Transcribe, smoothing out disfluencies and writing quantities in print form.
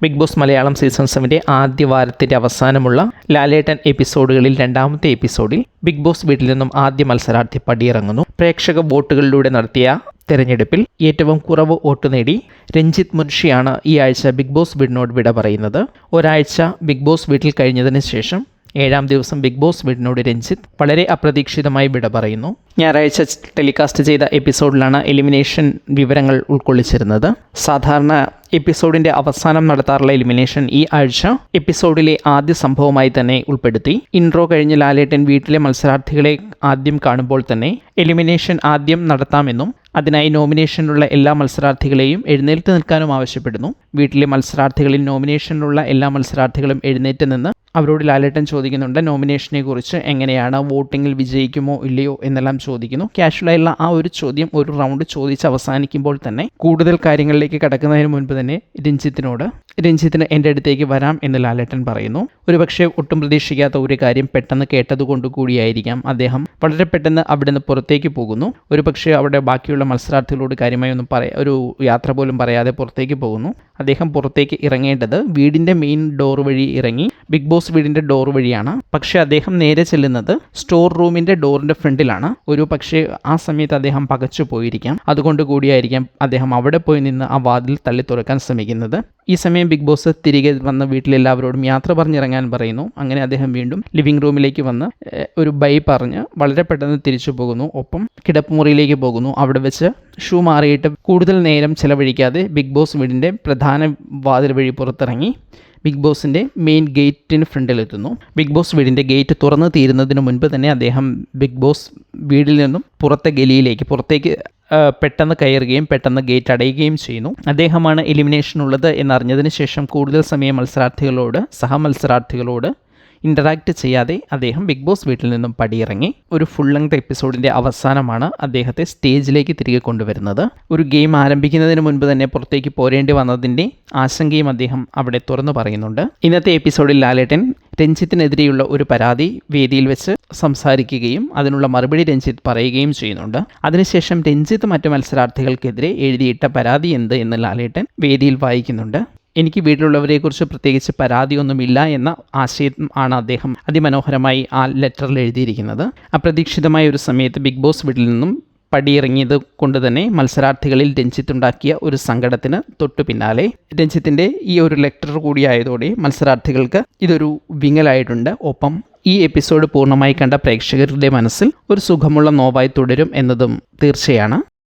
Big boss Malayalam season 7 ആദ്യ വാരത്തിൻ്റെ അവസാനമുള്ള ലാലേട്ടൻ എപ്പിസോഡുകളിൽ രണ്ടാമത്തെ എപ്പിസോഡിൽ ബിഗ് ബോസ് വീട്ടിൽ നിന്നും ആദ്യ മത്സരാർത്ഥി പടിയിറങ്ങുന്നു. പ്രേക്ഷക വോട്ടുകളിലൂടെ നടത്തിയ തെരഞ്ഞെടുപ്പിൽ ഏറ്റവും കുറവ് വോട്ട് നേടി രഞ്ജിത്ത് മുൻഷിയാണ് ഈ ആഴ്ച ബിഗ് ബോസ് വീടിനോട് വിട പറയുന്നത്. ഒരാഴ്ച ബിഗ് ബോസ് വീട്ടിൽ കഴിഞ്ഞതിന് ശേഷം 7-ാം ദിവസം ബിഗ് ബോസ് വീടിനോട് രഞ്ജിത്ത് വളരെ അപ്രതീക്ഷിതമായി വിട പറയുന്നു. ഞായറാഴ്ച ടെലികാസ്റ്റ് ചെയ്ത എപ്പിസോഡിലാണ് എലിമിനേഷൻ വിവരങ്ങൾ ഉൾക്കൊള്ളിച്ചിരുന്നത്. സാധാരണ എപ്പിസോഡിൻ്റെ അവസാനം നടത്താറുള്ള എലിമിനേഷൻ ഈ ആഴ്ച എപ്പിസോഡിലെ ആദ്യ സംഭവമായി തന്നെ ഉൾപ്പെടുത്തി. ഇൻട്രോ കഴിഞ്ഞ് ലാലേട്ടൻ വീട്ടിലെ മത്സരാർത്ഥികളെ ആദ്യം കാണുമ്പോൾ തന്നെ എലിമിനേഷൻ ആദ്യം നടത്താമെന്നും അതിനായി നോമിനേഷനിലുള്ള എല്ലാ മത്സരാർത്ഥികളെയും എഴുന്നേറ്റ് നിൽക്കാനും ആവശ്യപ്പെടുന്നു. വീട്ടിലെ മത്സരാർത്ഥികളിൽ നോമിനേഷനിലുള്ള എല്ലാ മത്സരാർത്ഥികളും എഴുന്നേറ്റ് നിന്ന് അവരോട് ലാലേട്ടൻ ചോദിക്കുന്നുണ്ട് നോമിനേഷനെ കുറിച്ച്, എങ്ങനെയാണ് വോട്ടിങ്ങിൽ വിജയിക്കുമോ ഇല്ലയോ എന്നെല്ലാം ചോദിക്കുന്നു. കാഷ്വലായുള്ള ആ ഒരു ചോദ്യം ഒരു റൗണ്ട് ചോദിച്ച് അവസാനിക്കുമ്പോൾ തന്നെ കൂടുതൽ കാര്യങ്ങളിലേക്ക് കടക്കുന്നതിന് മുൻപ് തന്നെ രഞ്ജിത്തിന് എൻ്റെ അടുത്തേക്ക് വരാം എന്ന് ലാലേട്ടൻ പറയുന്നു. ഒരുപക്ഷെ ഒട്ടും പ്രതീക്ഷിക്കാത്ത ഒരു കാര്യം പെട്ടെന്ന് കേട്ടതുകൊണ്ട് കൂടിയായിരിക്കാം അദ്ദേഹം വളരെ പെട്ടെന്ന് അവിടെ നിന്ന് പുറത്തേക്ക് പോകുന്നു. ഒരുപക്ഷെ അവിടെ ബാക്കിയുള്ള മത്സരാർത്ഥികളോട് കാര്യമായി ഒന്നും ഒരു യാത്ര പോലും പറയാതെ പുറത്തേക്ക് പോകുന്നു. അദ്ദേഹം പുറത്തേക്ക് ഇറങ്ങേണ്ടത് വീടിൻ്റെ മെയിൻ ഡോർ വഴി ഇറങ്ങി ബിഗ് ബോസ് വീടിൻ്റെ ഡോർ വഴിയാണ്. പക്ഷേ അദ്ദേഹം നേരെ ചെല്ലുന്നത് സ്റ്റോർ റൂമിൻ്റെ ഡോറിൻ്റെ ഫ്രണ്ടിലാണ്. ഒരു പക്ഷേ ആ സമയത്ത് അദ്ദേഹം പകച്ചു പോയിരിക്കാം. അതുകൊണ്ട് കൂടിയായിരിക്കാം അദ്ദേഹം അവിടെ പോയി നിന്ന് ആ വാതിൽ തള്ളി തുറക്കാൻ ശ്രമിക്കുന്നത്. ഈ സമയം ബിഗ് ബോസ് തിരികെ വന്ന് വീട്ടിലെല്ലാവരോടും യാത്ര പറഞ്ഞിറങ്ങാൻ പറയുന്നു. അങ്ങനെ അദ്ദേഹം വീണ്ടും ലിവിംഗ് റൂമിലേക്ക് വന്ന് ഒരു ബൈ പറഞ്ഞ് വളരെ പെട്ടെന്ന് തിരിച്ചു പോകുന്നു. ഒപ്പം കിടപ്പുമുറിയിലേക്ക് പോകുന്നു. അവിടെ വെച്ച് ഷൂ മാറിയിട്ട് കൂടുതൽ നേരം ചെലവഴിക്കാതെ ബിഗ് ബോസ് വീടിൻ്റെ പ്രധാന വാതിൽ വഴി പുറത്തിറങ്ങി ബിഗ് ബോസിൻ്റെ മെയിൻ ഗേറ്റിന് ഫ്രണ്ടിലെത്തുന്നു. ബിഗ് ബോസ് വീടിൻ്റെ ഗേറ്റ് തുറന്നു തീരുന്നതിന് മുൻപ് തന്നെ അദ്ദേഹം ബിഗ് ബോസ് വീടിൽ നിന്നും പുറത്തേക്ക് പെട്ടെന്ന് കയറുകയും പെട്ടെന്ന് ഗേറ്റ് അടയുകയും ചെയ്യുന്നു. അദ്ദേഹമാണ് എലിമിനേഷൻ ഉള്ളത് എന്നറിഞ്ഞതിന് ശേഷം കൂടുതൽ സമയം സഹമത്സരാർത്ഥികളോട് ഇൻ്ററാക്റ്റ് ചെയ്യാതെ അദ്ദേഹം ബിഗ് ബോസ് വീട്ടിൽ നിന്നും പടിയിറങ്ങി. ഒരു ഫുൾ ലെങ്ത് എപ്പിസോഡിൻ്റെ അവസാനമാണ് അദ്ദേഹത്തെ സ്റ്റേജിലേക്ക് തിരികെ കൊണ്ടുവരുന്നത്. ഒരു ഗെയിം ആരംഭിക്കുന്നതിന് മുൻപ് തന്നെ പുറത്തേക്ക് പോരേണ്ടി വന്നതിൻ്റെ ആശങ്കയും അദ്ദേഹം അവിടെ തുറന്നു പറയുന്നുണ്ട്. ഇന്നത്തെ എപ്പിസോഡിൽ ലാലേട്ടൻ രഞ്ജിത്തിനെതിരെയുള്ള ഒരു പരാതി വേദിയിൽ വെച്ച് സംസാരിക്കുകയും അതിനുള്ള മറുപടി രഞ്ജിത്ത് പറയുകയും ചെയ്യുന്നുണ്ട്. അതിനുശേഷം രഞ്ജിത്ത് മറ്റു മത്സരാർത്ഥികൾക്കെതിരെ എഴുതിയിട്ട പരാതി എന്ത് എന്ന് ലാലേട്ടൻ വേദിയിൽ വായിക്കുന്നുണ്ട്. എനിക്ക് വീട്ടിലുള്ളവരെക്കുറിച്ച് പ്രത്യേകിച്ച് പരാതിയൊന്നുമില്ല എന്ന ആശയം ആണ് അദ്ദേഹം അതിമനോഹരമായി ആ ലെറ്ററിൽ എഴുതിയിരിക്കുന്നത്. അപ്രതീക്ഷിതമായ ഒരു സമയത്ത് ബിഗ് ബോസ് വീട്ടിൽ നിന്നും പടിയിറങ്ങിയത് കൊണ്ട് തന്നെ മത്സരാർത്ഥികളിൽ രഞ്ജിത്തുണ്ടാക്കിയ ഒരു സങ്കടത്തിന് തൊട്ടു പിന്നാലെ രഞ്ജിത്തിൻ്റെ ഈ ഒരു ലെറ്റർ കൂടിയായതോടെ മത്സരാർത്ഥികൾക്ക് ഇതൊരു വിങ്ങലായിട്ടുണ്ട്. ഒപ്പം ഈ എപ്പിസോഡ് പൂർണ്ണമായി കണ്ട പ്രേക്ഷകരുടെ മനസ്സിൽ ഒരു സുഖമുള്ള നോവായി തുടരും എന്നതും തീർച്ചയാണ്.